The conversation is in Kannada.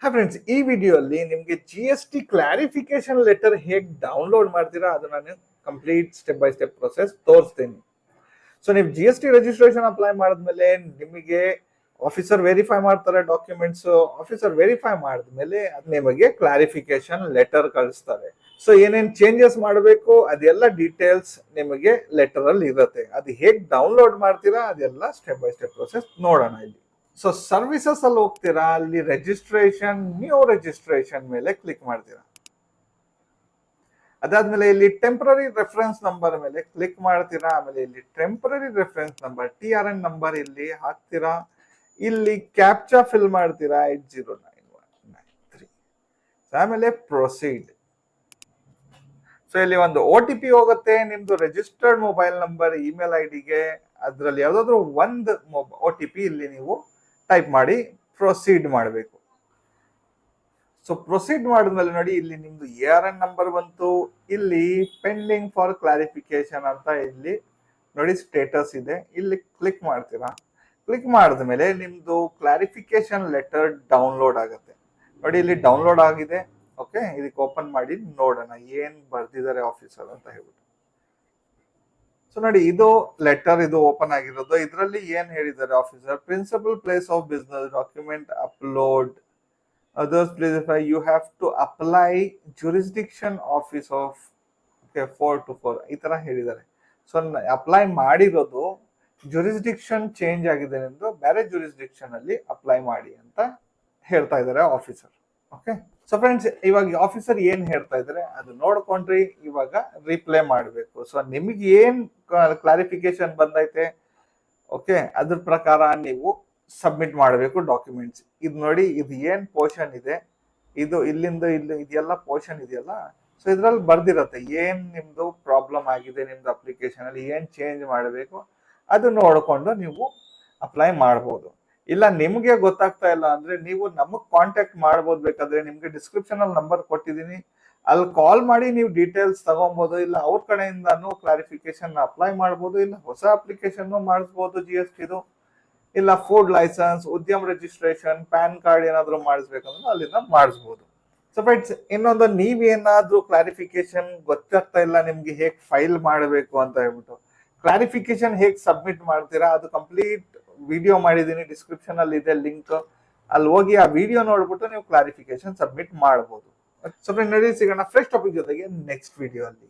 ಹಾ ಫ್ರೆಂಡ್ಸ್, ಈ ವಿಡಿಯೋಲ್ಲಿ ನಿಮಗೆ GST ಕ್ಲಾರಿಫಿಕೇಶನ್ ಲೆಟರ್ ಹೇಗೆ ಡೌನ್ಲೋಡ್ ಮಾಡ್ತೀರಾ ಅದು ನಾನು complete step by step process ತೋರಿಸ್ತೀನಿ. ಸೊ ನೀವು GST ರಿಜಿಸ್ಟ್ರೇಷನ್ ಅಪ್ಲೈ ಮಾಡಿದ್ಮೇಲೆ ನಿಮಗೆ ಆಫೀಸರ್ ವೆರಿಫೈ ಮಾಡ್ತಾರೆ ಡಾಕ್ಯುಮೆಂಟ್ಸ್. ಆಫೀಸರ್ ವೆರಿಫೈ ಮಾಡಿದ್ಮೇಲೆ ನಿಮಗೆ ಕ್ಲಾರಿಫಿಕೇಶನ್ ಲೆಟರ್ ಕಳಿಸ್ತಾರೆ. ಸೊ ಏನೇನ್ ಚೇಂಜಸ್ ಮಾಡಬೇಕು ಅದೆಲ್ಲ ಡೀಟೇಲ್ಸ್ ನಿಮಗೆ ಲೆಟರ್ ಅಲ್ಲಿ ಇರುತ್ತೆ. ಅದು ಹೇಗೆ ಡೌನ್ಲೋಡ್ ಮಾಡ್ತೀರಾ ಅದೆಲ್ಲ ಸ್ಟೆಪ್ ಬೈ ಸ್ಟೆಪ್ ಪ್ರೊಸೆಸ್ ನೋಡೋಣ ಇಲ್ಲಿ. ಸೊ ಸರ್ವಿಸಸ್ ಅಲ್ಲಿ ಹೋಗ್ತೀರಾ, ಅಲ್ಲಿ ರಿಜಿಸ್ಟ್ರೇಷನ್, ನ್ಯೂ ರಿಜಿಸ್ಟ್ರೇಷನ್ ಮೇಲೆ ಕ್ಲಿಕ್ ಮಾಡ್ತೀರಾ. ಅದಾದ್ಮೇಲೆ ಇಲ್ಲಿ ಟೆಂಪರರಿ ರೆಫರೆನ್ಸ್ ನಂಬರ್ ಮೇಲೆ ಕ್ಲಿಕ್ ಮಾಡ್ತೀರಾ. ಆಮೇಲೆ ಇಲ್ಲಿ temporary reference number TRN number ಇಲ್ಲಿ ಹಾಕ್ತೀರಾ. ಇಲ್ಲಿ ಕ್ಯಾಪ್ಚಾ ಫಿಲ್ ಮಾಡ್ತೀರಾ 809193. ಆಮೇಲೆ ಪ್ರೊಸೀಡ್. ಸೊ ಇಲ್ಲಿ ಒಂದು OTP ಹೋಗುತ್ತೆ ನಿಮ್ದು ರಿಜಿಸ್ಟರ್ಡ್ ಮೊಬೈಲ್ ನಂಬರ್, ಇಮೇಲ್ ID-ಗೆ. ಅದ್ರಲ್ಲಿ ಯಾವ್ದಾದ್ರು ಒಂದು OTP ಇಲ್ಲಿ ನೀವು ಟೈಪ್ ಮಾಡಿ ಪ್ರೊಸೀಡ್ ಮಾಡಬೇಕು. ಸೊ ಪ್ರೊಸೀಡ್ ಮಾಡಿದ್ಮೇಲೆ ನೋಡಿ ಇಲ್ಲಿ ನಿಮ್ದು ARN ನಂಬರ್ ಬಂತು. ಇಲ್ಲಿ ಪೆಂಡಿಂಗ್ ಫಾರ್ ಕ್ಲಾರಿಫಿಕೇಶನ್ ಅಂತ ಇಲ್ಲಿ ನೋಡಿ ಸ್ಟೇಟಸ್ ಇದೆ. ಇಲ್ಲಿ ಕ್ಲಿಕ್ ಮಾಡ್ತೀರಾ. ಕ್ಲಿಕ್ ಮಾಡಿದ್ಮೇಲೆ ನಿಮ್ದು ಕ್ಲಾರಿಫಿಕೇಶನ್ ಲೆಟರ್ ಡೌನ್ಲೋಡ್ ಆಗುತ್ತೆ. ನೋಡಿ ಇಲ್ಲಿ ಡೌನ್ಲೋಡ್ ಆಗಿದೆ. ಓಕೆ, ಇದಕ್ಕೆ ಓಪನ್ ಮಾಡಿ ನೋಡೋಣ ಏನ್ ಬರ್ದಿದ್ದಾರೆ ಆಫೀಸರ್ ಅಂತ ಹೇಳ್ಬಿಟ್ಟು. ಸೊ ನೋಡಿ, ಇದು ಲೆಟರ್, ಇದು ಓಪನ್ ಆಗಿರೋದು. ಇದರಲ್ಲಿ ಏನ್ ಹೇಳಿದ್ದಾರೆ officer, principal place of business document upload, others place you have to apply jurisdiction office of 4 to 4 ಈ ತರ ಹೇಳಿದ್ದಾರೆ. ಸೊ ಅಪ್ಲೈ ಮಾಡಿರೋದು ಜುರಿಸ್ಡಿಕ್ಷನ್ ಚೇಂಜ್ ಆಗಿದೆ, ನಿಮ್ದು ಬೇರೆ ಜುರಿಸ್ಡಿಕ್ಷನ್ ಅಲ್ಲಿ ಅಪ್ಲೈ ಮಾಡಿ ಅಂತ ಹೇಳ್ತಾ ಇದ್ದಾರೆ ಆಫೀಸರ್. ಓಕೆ, ಸೊ ಫ್ರೆಂಡ್ಸ್, ಇವಾಗ ಆಫೀಸರ್ ಏನ್ ಹೇಳ್ತಾ ಇದ್ದಾರೆ ಅದು ನೋಡ್ಕೊಂಡ್ರಿ. ಇವಾಗ ರಿಪ್ಲೈ ಮಾಡಬೇಕು. ಸೊ ನಿಮ್ಗೆ ಏನ್ ಕ್ಲಾರಿಫಿಕೇಶನ್ ಬಂದೈತೆ, ಓಕೆ, ಅದ್ರ ಪ್ರಕಾರ ನೀವು ಸಬ್ಮಿಟ್ ಮಾಡಬೇಕು ಡಾಕ್ಯುಮೆಂಟ್ಸ್. ಇದು ನೋಡಿ, ಇದು ಏನ್ ಪೋರ್ಷನ್ ಇದೆ, ಇದು ಇಲ್ಲಿಂದ ಇಲ್ಲಿ ಇದೆಲ್ಲ ಪೋರ್ಷನ್ ಇದೆಯಲ್ಲ. ಸೊ ಇದ್ರಲ್ಲಿ ಬರ್ದಿರತ್ತೆ ಏನ್ ನಿಮ್ದು ಪ್ರಾಬ್ಲಮ್ ಆಗಿದೆ, ನಿಮ್ದು ಅಪ್ಲಿಕೇಶನ್ ಅಲ್ಲಿ ಏನ್ ಚೇಂಜ್ ಮಾಡಬೇಕು ಅದು ನೋಡ್ಕೊಂಡು ನೀವು ಅಪ್ಲೈ ಮಾಡ್ಬೋದು. ಇಲ್ಲ ನಿಮ್ಗೆ ಗೊತ್ತಾಗ್ತಾ ಇಲ್ಲ ಅಂದ್ರೆ ನೀವು ನಮಗ್ ಕಾಂಟ್ಯಾಕ್ಟ್ ಮಾಡ್ಬೋದು. ಬೇಕಾದ್ರೆ ನಿಮ್ಗೆ ಡಿಸ್ಕ್ರಿಪ್ಷನ್ ಅಲ್ಲಿ ನಂಬರ್ ಕೊಟ್ಟಿದ್ದೀನಿ, ಅಲ್ಲಿ ಕಾಲ್ ಮಾಡಿ ನೀವು ಡೀಟೇಲ್ಸ್ ತಗೊಬಹುದು. ಇಲ್ಲ ಅವ್ರ ಕಡೆಯಿಂದಾನು ಕ್ಲಾರಿಫಿಕೇಶನ್ ಅಪ್ಲೈ ಮಾಡ್ಬೋದು. ಇಲ್ಲ ಹೊಸ ಅಪ್ಲಿಕೇಶನ್ ಮಾಡಿಸ್ಬೋದು GSTದು. ಇಲ್ಲ ಫುಡ್ ಲೈಸೆನ್ಸ್, ಉದ್ಯಮ ರಿಜಿಸ್ಟ್ರೇಷನ್, ಪ್ಯಾನ್ ಕಾರ್ಡ್ ಏನಾದ್ರು ಮಾಡಿಸ್ಬೇಕಂದ್ರೆ ಅಲ್ಲಿಂದ ಮಾಡಿಸ್ಬೋದು. ಸೊ ಫ್ರೆಂಡ್ಸ್, ಇನ್ನೊಂದು, ನೀವೇನಾದ್ರೂ ಕ್ಲಾರಿಫಿಕೇಶನ್ ಗೊತ್ತಾಗ್ತಾ ಇಲ್ಲ ನಿಮ್ಗೆ ಹೇಗ್ ಫೈಲ್ ಮಾಡಬೇಕು ಅಂತ ಹೇಳ್ಬಿಟ್ಟು, ಕ್ಲಾರಿಫಿಕೇಶನ್ ಹೇಗ್ ಸಬ್ಮಿಟ್ ಮಾಡ್ತೀರಾ ಅದು ಕಂಪ್ಲೀಟ್ ವಿಡಿಯೋ ಮಾಡಿದೀನಿ, ಡಿಸ್ಕ್ರಿಪ್ಷನ್ ಅಲ್ಲಿ ಇದೆ ಲಿಂಕ್. ಅಲ್ಲಿ ಹೋಗಿ ಆ ವಿಡಿಯೋ ನೋಡ್ಬಿಟ್ಟು ನೀವು ಕ್ಲಾರಿಫಿಕೇಶನ್ ಸಬ್ಮಿಟ್ ಮಾಡಬಹುದು. ಸೊ ಫ್ರೆಂಡ್, ನೋಡಿ, ಸಿಗೋಣ ಫ್ರೆಶ್ ಟಾಪಿಕ್ ಜೊತೆಗೆ ನೆಕ್ಸ್ಟ್ ವಿಡಿಯೋ ಅಲ್ಲಿ.